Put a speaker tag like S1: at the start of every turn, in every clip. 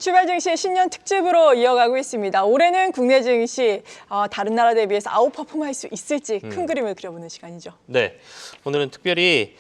S1: 출발 증시의 신년 특집으로 이어가고 있습니다. 올해는 국내 증시 다른 나라 대비해서 아웃퍼폼할 수 있을지 큰 그림을 그려보는 시간이죠.
S2: 네, 오늘은 특별히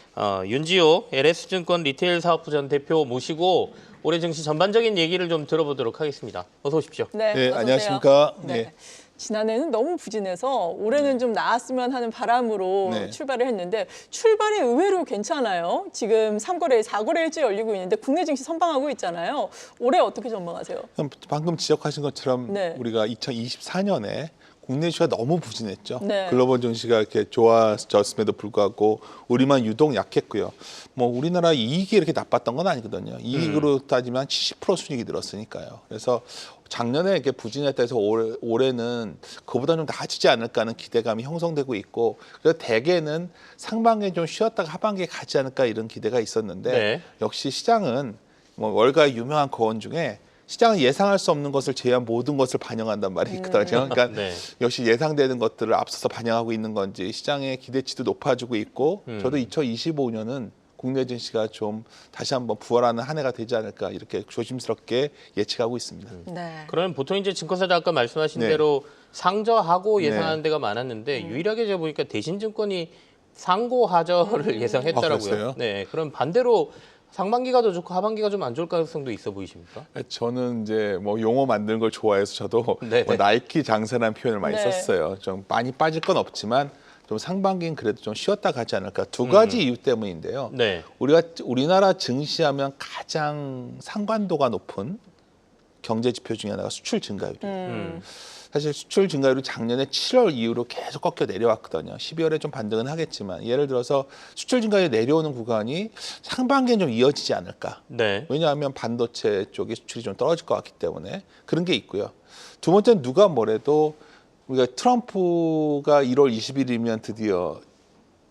S2: 윤지호 LS증권 리테일 사업부 전 대표 모시고 올해 증시 전반적인 얘기를 좀 들어보도록 하겠습니다. 어서 오십시오.
S1: 네,
S3: 네,
S1: 어서
S3: 안녕하십니까.
S1: 오세요. 네.
S3: 네.
S1: 지난해는 너무 부진해서 올해는 좀 나았으면 하는 바람으로
S3: 네.
S1: 출발을 했는데 출발이 의외로 괜찮아요. 지금 3거래일, 4거래일째 열리고 있는데 국내 증시 선방하고 있잖아요. 올해 어떻게 전망하세요?
S3: 방금 지적하신 것처럼
S1: 네.
S3: 우리가 2024년에 국내 주가 너무 부진했죠.
S1: 네.
S3: 글로벌 증시가 이렇게 좋아졌음에도 불구하고 우리만 유독 약했고요. 뭐 우리나라 이익이 이렇게 나빴던 건 아니거든요. 이익으로 따지면 70% 순이익이 늘었으니까요. 그래서 작년에 이렇게 부진했다 해서 올해는 그보다 좀 나아지지 않을까 하는 기대감이 형성되고 있고, 그래서 대개는 상반기에 좀 쉬었다가 하반기에 가지 않을까 이런 기대가 있었는데
S2: 네.
S3: 역시 시장은 뭐 월가의 유명한 거원 중에 시장은 예상할 수 없는 것을 제외한 모든 것을 반영한단 말이 있거든요. 그러니까
S2: 네.
S3: 역시 예상되는 것들을 앞서서 반영하고 있는 건지 시장의 기대치도 높아지고 있고, 저도 2025년은 국내 증시가 좀 다시 한번 부활하는 한 해가 되지 않을까 이렇게 조심스럽게 예측하고 있습니다.
S1: 네.
S2: 그러면 보통 이제 증권사들 아까 말씀하신
S3: 네.
S2: 대로 상저하고
S3: 네.
S2: 예상하는 데가 많았는데 유일하게 제가 보니까 대신증권이 상고하저를 예상했더라고요.
S3: 그랬어요?
S2: 네, 그럼 반대로 상반기가 더 좋고 하반기가 좀 안 좋을 가능성도 있어 보이십니까?
S3: 저는 이제 뭐 용어 만드는 걸 좋아해서 저도
S2: 네네.
S3: 뭐 나이키 장세라는 표현을 많이
S1: 네.
S3: 썼어요. 좀 많이 빠질 건 없지만 좀 상반기는 그래도 좀 쉬었다 가지 않을까. 두 가지 이유 때문인데요.
S2: 네.
S3: 우리나라 증시하면 가장 상관도가 높은 경제 지표 중에 하나가 수출 증가율이에요. 사실 수출 증가율이 작년에 7월 이후로 계속 꺾여 내려왔거든요. 12월에 좀 반등은 하겠지만 예를 들어서 수출 증가율이 내려오는 구간이 상반기엔 좀 이어지지 않을까.
S2: 네.
S3: 왜냐하면 반도체 쪽에 수출이 좀 떨어질 것 같기 때문에 그런 게 있고요. 두 번째는 누가 뭐래도 우리가 트럼프가 1월 20일이면 드디어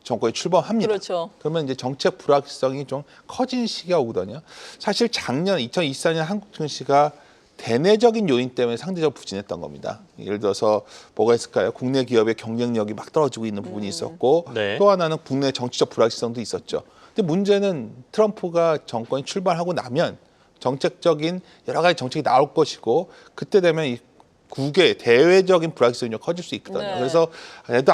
S3: 정권에 출범합니다.
S1: 그렇죠.
S3: 그러면 이제 정책 불확실성이 좀 커진 시기가 오거든요. 사실 작년 2024년 한국 증시가 대내적인 요인 때문에 상대적으로 부진했던 겁니다. 예를 들어서 뭐가 있을까요? 국내 기업의 경쟁력이 막 떨어지고 있는 부분이 있었고,
S2: 네.
S3: 또 하나는 국내 정치적 불확실성도 있었죠. 근데 문제는 트럼프가 정권이 출발하고 나면 정책적인 여러 가지 정책이 나올 것이고, 그때 되면 이 국외 대외적인 불확실성이 좀 커질 수 있거든요.
S1: 네.
S3: 그래서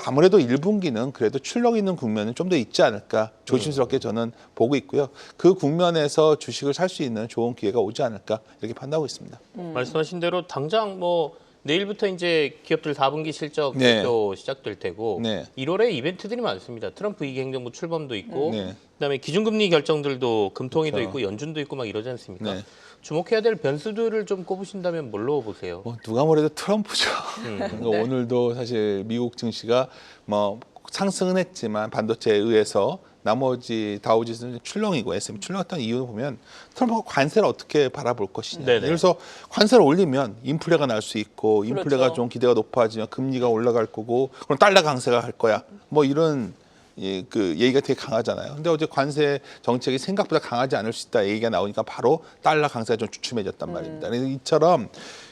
S3: 아무래도 1분기는 그래도 출력 있는 국면은 좀 더 있지 않을까 조심스럽게 저는 보고 있고요. 그 국면에서 주식을 살 수 있는 좋은 기회가 오지 않을까 이렇게 판단하고 있습니다.
S2: 말씀하신 대로 당장 뭐 내일부터 이제 기업들 4분기 실적
S3: 네.
S2: 발표 시작될 테고
S3: 네.
S2: 1월에 이벤트들이 많습니다. 트럼프 이기행정부 출범도 있고
S3: 네.
S2: 그다음에 기준금리 결정들도 금통위도
S3: 그렇죠.
S2: 있고 연준도 있고 막 이러지 않습니까?
S3: 네.
S2: 주목해야 될 변수들을 좀 꼽으신다면 뭘로 보세요?
S3: 뭐 누가 뭐래도 트럼프죠. 그러니까
S1: 네.
S3: 오늘도 사실 미국 증시가 뭐 상승은 했지만 반도체에 의해서 나머지 다우지수는 출렁이고 S&P 출렁했던 이유를 보면 트럼프가 관세를 어떻게 바라볼 것이냐.
S2: 네네.
S3: 그래서 관세를 올리면 인플레가 날 수 있고 인플레가
S1: 그렇죠.
S3: 좀 기대가 높아지면 금리가 올라갈 거고 그럼 달러 강세가 할 거야. 뭐 이런 그 얘기가 되게 강하잖아요. 근데 어제 관세 정책이 생각보다 강하지 않을 수 있다 얘기가 나오니까 바로 달러 강세가 좀 주춤해졌단 말입니다. 그래서 이처럼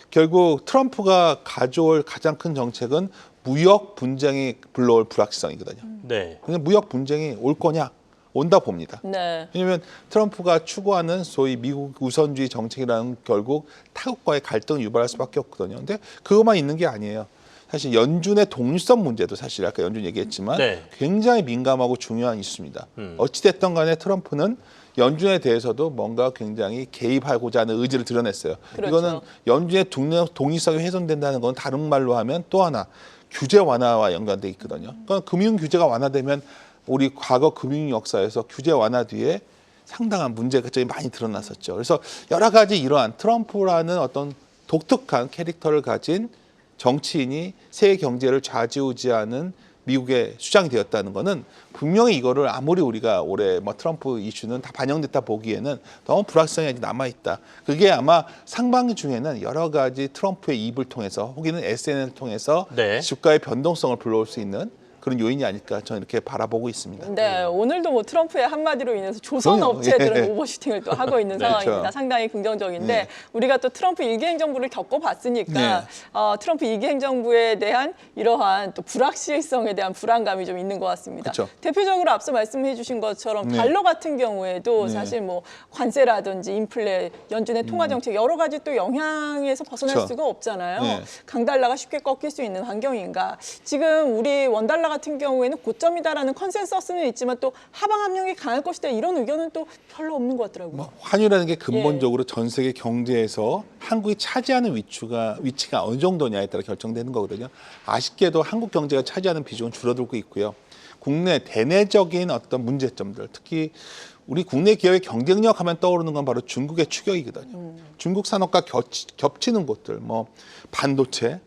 S3: 결국 트럼프가 가져올 가장 큰 정책은 무역 분쟁이 불러올 불확실성이거든요.
S2: 네.
S3: 근데 무역 분쟁이 올 거냐? 온다 봅니다.
S1: 네.
S3: 왜냐하면 트럼프가 추구하는 소위 미국 우선주의 정책이라는 결국 타국과의 갈등을 유발할 수밖에 없거든요. 근데 그것만 있는 게 아니에요. 사실 연준의 독립성 문제도 사실 아까 연준 얘기했지만
S2: 네.
S3: 굉장히 민감하고 중요한 이슈입니다. 어찌됐든 간에 트럼프는 연준에 대해서도 뭔가 굉장히 개입하고자 하는 의지를 드러냈어요.
S1: 그렇죠.
S3: 이거는 연준의 독립성이 훼손된다는 건 다른 말로 하면 또 하나 규제 완화와 연관돼 있거든요. 그러니까 금융 규제가 완화되면 우리 과거 금융 역사에서 규제 완화 뒤에 상당한 문제가 많이 드러났었죠. 그래서 여러 가지 이러한 트럼프라는 어떤 독특한 캐릭터를 가진 정치인이 세계 경제를 좌지우지하는 미국의 수장이 되었다는 것은 분명히 이거를 아무리 우리가 올해 뭐 트럼프 이슈는 다 반영됐다 보기에는 너무 불확실성이 아직 남아있다. 그게 아마 상반기 중에는 여러 가지 트럼프의 입을 통해서 혹은 SNS를 통해서
S2: 네.
S3: 주가의 변동성을 불러올 수 있는 그런 요인이 아닐까 저는 이렇게 바라보고 있습니다.
S1: 네, 오늘도 뭐 트럼프의 한마디로 인해서 조선
S3: 그럼요.
S1: 업체들은
S3: 예.
S1: 오버슈팅을 또 하고 있는
S2: 네,
S1: 상황입니다.
S3: 그렇죠.
S1: 상당히 긍정적인데
S3: 네.
S1: 우리가 또 트럼프 일기 행정부를 겪어봤으니까
S3: 네.
S1: 트럼프 일기 행정부에 대한 이러한 또 불확실성에 대한 불안감이 좀 있는 것 같습니다.
S3: 그렇죠.
S1: 대표적으로 앞서 말씀해 주신 것처럼
S3: 네.
S1: 달러 같은 경우에도
S3: 네.
S1: 사실 뭐 관세라든지 인플레, 연준의 통화 정책 여러 가지 또 영향에서 벗어날
S3: 그렇죠.
S1: 수가 없잖아요.
S3: 네.
S1: 강달러가 쉽게 꺾일 수 있는 환경인가. 지금 우리 원달러 같은 경우에는 고점이다라는 컨센서스는 있지만 또 하방 압력이 강할 것이다 이런 의견은 또 별로 없는 것 같더라고요.
S3: 뭐 환율이라는 게
S1: 예.
S3: 근본적으로 전 세계 경제에서 한국이 차지하는 위치가 어느 정도냐에 따라 결정되는 거거든요. 아쉽게도 한국 경제가 차지하는 비중은 줄어들고 있고요. 국내 대내적인 어떤 문제점들, 특히 우리 국내 기업의 경쟁력 하면 떠오르는 건 바로 중국의 추격이거든요. 중국 산업과 겹치는 곳들, 뭐 반도체,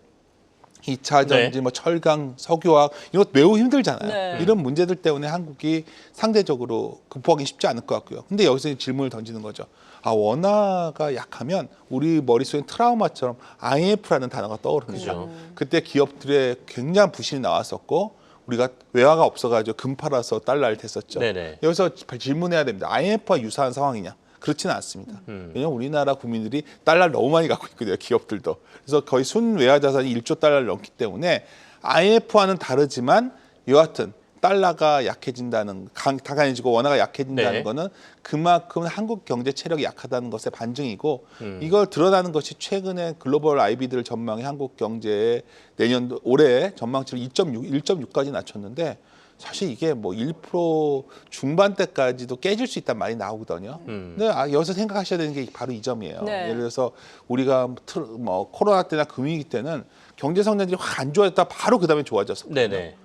S3: 2차 전지,
S2: 네.
S3: 뭐 철강, 석유화학 이런 것 매우 힘들잖아요.
S1: 네.
S3: 이런 문제들 때문에 한국이 상대적으로 극복하기 쉽지 않을 것 같고요. 근데 여기서 질문을 던지는 거죠. 아, 원화가 약하면 우리 머릿속에 트라우마처럼 IMF라는 단어가 떠오르는 거죠.
S2: 그죠.
S3: 그때 기업들의 굉장한 부실이 나왔었고 우리가 외화가 없어가지고 금 팔아서 달러를 댔었죠.
S2: 네네.
S3: 여기서 질문해야 됩니다. IMF와 유사한 상황이냐? 그렇지는 않습니다. 왜냐하면 우리나라 국민들이 달러를 너무 많이 갖고 있거든요. 기업들도. 그래서 거의 순외화 자산이 1조 달러를 넘기 때문에 IMF와는 다르지만 여하튼 달러가 약해진다는, 강해지고 원화가 약해진다는
S2: 네.
S3: 거는 그만큼 한국 경제 체력이 약하다는 것의 반증이고 이걸 드러나는 것이 최근에 글로벌 IB들 전망이 한국 경제의 내년도 올해 전망치를 1.6까지 낮췄는데 사실 이게 뭐 1% 중반대까지도 깨질 수 있다는 말이 나오거든요. 근데 여기서 생각하셔야 되는 게 바로 이 점이에요.
S1: 네.
S3: 예를 들어서 우리가 뭐 코로나 때나 금융위기 때는 경제 성장률이 확 안 좋아졌다 바로 그다음에 좋아졌었거든요.
S2: 네네.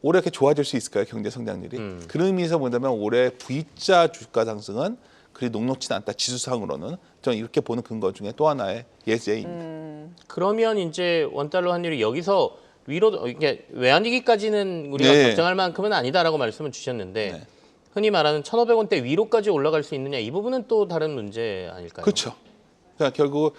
S3: 올해 이렇게 좋아질 수 있을까요? 경제 성장률이? 그런 의미에서 본다면 올해 V자 주가 상승은 그리 녹록지는 않다. 지수상으로는. 저는 이렇게 보는 근거 중에 또 하나의 예제입니다.
S2: 그러면 이제 원달러 환율이 여기서 위로 이게 외환위기까지는 우리가
S3: 네.
S2: 걱정할 만큼은 아니다라고 말씀을 주셨는데
S3: 네.
S2: 흔히 말하는 1,500원대 위로까지 올라갈 수 있느냐 이 부분은 또 다른 문제 아닐까요?
S3: 그렇죠. 그러니까 결국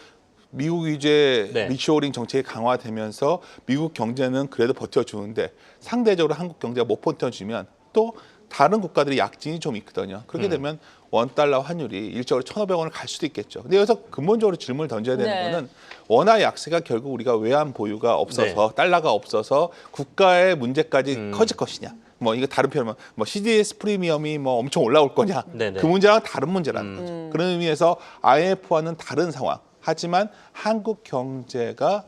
S3: 미국 위주의
S2: 네.
S3: 리쇼어링 정책이 강화되면서 미국 경제는 그래도 버텨주는데 상대적으로 한국 경제가 못 버텨주면 또 다른 국가들의 약진이 좀 있거든요. 그렇게 되면 원달러 환율이 일적으로 1,500원을 갈 수도 있겠죠. 근데 여기서 근본적으로 질문을 던져야 되는
S1: 네.
S3: 거는 원화 약세가 결국 우리가 외환 보유가 없어서
S2: 네.
S3: 달러가 없어서 국가의 문제까지 커질 것이냐. 뭐 이거 다른 표현은 뭐 CDS 프리미엄이 뭐 엄청 올라올 거냐.
S2: 네네.
S3: 그 문제랑 다른 문제라는 거죠. 그런 의미에서 IMF와는 다른 상황. 하지만 한국 경제가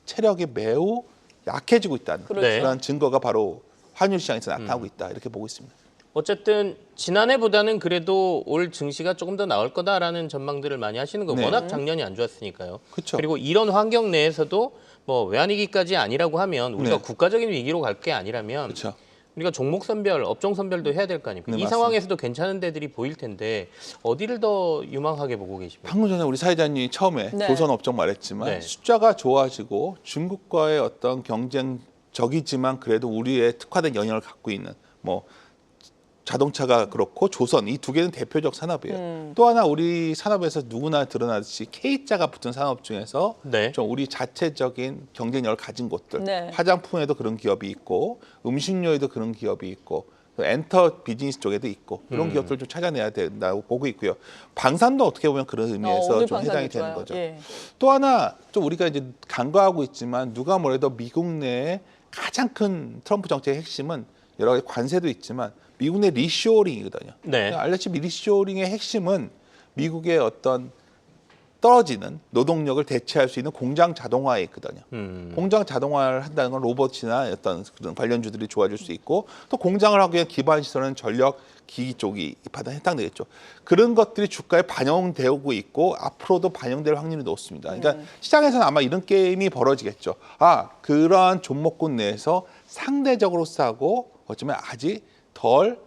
S3: 체력이 매우 약해지고 있다는
S1: 그렇죠.
S3: 그런 증거가 바로 환율 시장에서 나타나고 있다. 이렇게 보고 있습니다.
S2: 어쨌든 지난해보다는 그래도 올 증시가 조금 더 나을 거다라는 전망들을 많이 하시는 거
S3: 네.
S2: 워낙 작년이 안 좋았으니까요.
S3: 그쵸.
S2: 그리고 이런 환경 내에서도 뭐 외환위기까지 아니라고 하면 우리가
S3: 네.
S2: 국가적인 위기로 갈 게 아니라면
S3: 그렇죠.
S2: 우리가 종목 선별, 업종 선별도 해야 될 거 아닙니까?
S3: 네,
S2: 이
S3: 맞습니다.
S2: 상황에서도 괜찮은 데들이 보일 텐데 어디를 더 유망하게 보고 계십니까?
S3: 방금 전에 우리 사회자님이 처음에
S1: 네.
S3: 조선 업종 말했지만
S2: 네.
S3: 숫자가 좋아지고 중국과의 어떤 경쟁적이지만 그래도 우리의 특화된 영역을 갖고 있는 뭐 자동차가 그렇고 조선 이 두 개는 대표적 산업이에요. 또 하나 우리 산업에서 누구나 드러나듯이 K자가 붙은 산업 중에서
S2: 네.
S3: 좀 우리 자체적인 경쟁력을 가진 곳들
S1: 네.
S3: 화장품에도 그런 기업이 있고 음식료에도 그런 기업이 있고 또 엔터 비즈니스 쪽에도 있고 이런 기업들 좀 찾아내야 된다고 보고 있고요. 방산도 어떻게 보면 그런 의미에서
S1: 오늘
S3: 좀 해당이
S1: 방송이
S3: 되는
S1: 좋아요.
S3: 거죠.
S1: 예.
S3: 또 하나 좀 우리가 이제 간과하고 있지만 누가 뭐래도 미국 내에 가장 큰 트럼프 정책의 핵심은 여러 가지 관세도 있지만 미국 내 리쇼어링이거든요.
S2: 네.
S3: 알다시피 리쇼어링의 핵심은 미국의 어떤 떨어지는 노동력을 대체할 수 있는 공장 자동화에 있거든요. 공장 자동화를 한다는 건 로봇이나 어떤 그런 관련주들이 좋아질 수 있고 또 공장을 하기 위한 기반 시설은 전력 기기 쪽이 해당되겠죠. 그런 것들이 주가에 반영되고 있고 앞으로도 반영될 확률이 높습니다. 그러니까 시장에서는 아마 이런 게임이 벌어지겠죠. 아, 그러한 종목군 내에서 상대적으로 싸고 어쩌면 아직 덜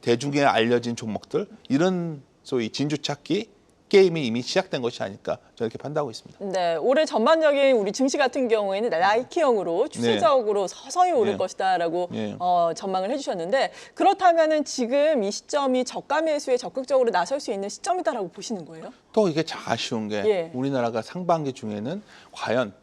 S3: 대중에 알려진 종목들 이런 소위 진주 찾기 게임이 이미 시작된 것이 아닐까 저는 이렇게 판단하고 있습니다.
S1: 네, 올해 전반적인 우리 증시 같은 경우에는 나이키형으로 추세적으로 서서히 오를
S3: 네.
S1: 것이다라고
S3: 네.
S1: 전망을 해주셨는데 그렇다면은 지금 이 시점이 저가 매수에 적극적으로 나설 수 있는 시점이다라고 보시는 거예요?
S3: 또 이게 참 아쉬운 게
S1: 예.
S3: 우리나라가 상반기 중에는 과연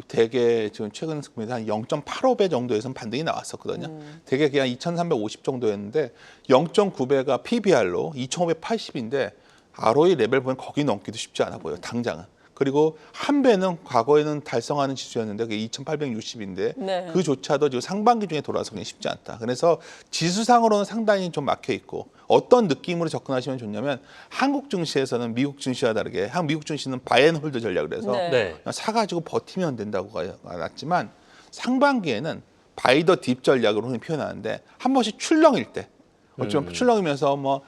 S3: 대개 지금 최근 금리에서 한 0.85배 정도에서는 반등이 나왔었거든요. 대개 그냥 2,350 정도였는데 0.9배가 PBR로 2,580인데 ROE 레벨 보면 거기 넘기도 쉽지 않아 보여요. 당장은. 그리고 한 배는 과거에는 달성하는 지수였는데 그게 2,860인데
S1: 네.
S3: 그조차도 지금 상반기 중에 돌아서기 쉽지 않다. 그래서 지수상으로는 상당히 좀 막혀 있고 어떤 느낌으로 접근하시면 좋냐면 한국 증시에서는 미국 증시와 다르게 미국 증시는 바이앤홀드 전략을 해서
S1: 네.
S2: 네.
S3: 그냥 사가지고 버티면 된다고가 나왔지만 상반기에는 바이 더 딥 전략으로 흔히 표현하는데 한 번씩 출렁일 때 어쩌면 출렁이면서 뭐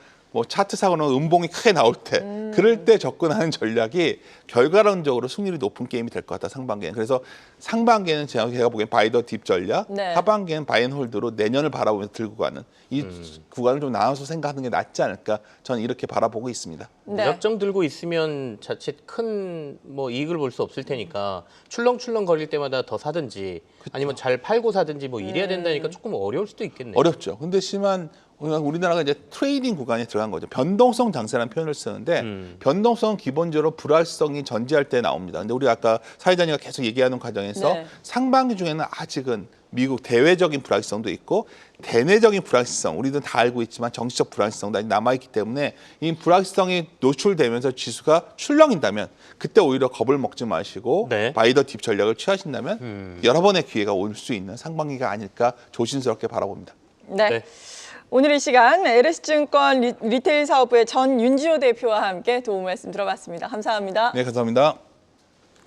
S3: 차트 사고는 음봉이 크게 나올 때 그럴 때 접근하는 전략이 결과론적으로 승률이 높은 게임이 될 것 같다 상반기에는. 그래서 상반기에는 제가 보기엔 바이 더 딥 전략,
S1: 네.
S3: 하반기에는 바이앤홀드로 내년을 바라보면서 들고 가는 이 구간을 좀 나눠서 생각하는 게 낫지 않을까 저는 이렇게 바라보고 있습니다.
S1: 네.
S2: 무작정 들고 있으면 자칫 큰 뭐 이익을 볼 수 없을 테니까 출렁출렁 거릴 때마다 더 사든지 아니면 잘 팔고 사든지 뭐 이래야 된다니까 조금 어려울 수도 있겠네요.
S3: 어렵죠. 근데 심한 우리나라가 이제 트레이딩 구간에 들어간 거죠. 변동성 장세라는 표현을 쓰는데 변동성은 기본적으로 불확실성이 전제할 때 나옵니다. 근데 우리 아까 사회자님가 계속 얘기하는 과정에서
S1: 네.
S3: 상반기 중에는 아직은 미국 대외적인 불확실성도 있고 대내적인 불확실성 우리도 다 알고 있지만 정치적 불확실성도 아직 남아있기 때문에 이 불확실성이 노출되면서 지수가 출렁인다면 그때 오히려 겁을 먹지 마시고
S2: 네.
S3: 바이 더 딥 전략을 취하신다면 여러 번의 기회가 올 수 있는 상반기가 아닐까 조심스럽게 바라봅니다.
S1: 네.
S2: 네.
S1: 오늘 이 시간 LS증권 리테일 사업부의 전윤지호 대표와 함께 도움 말씀 들어봤습니다. 감사합니다.
S3: 네, 감사합니다.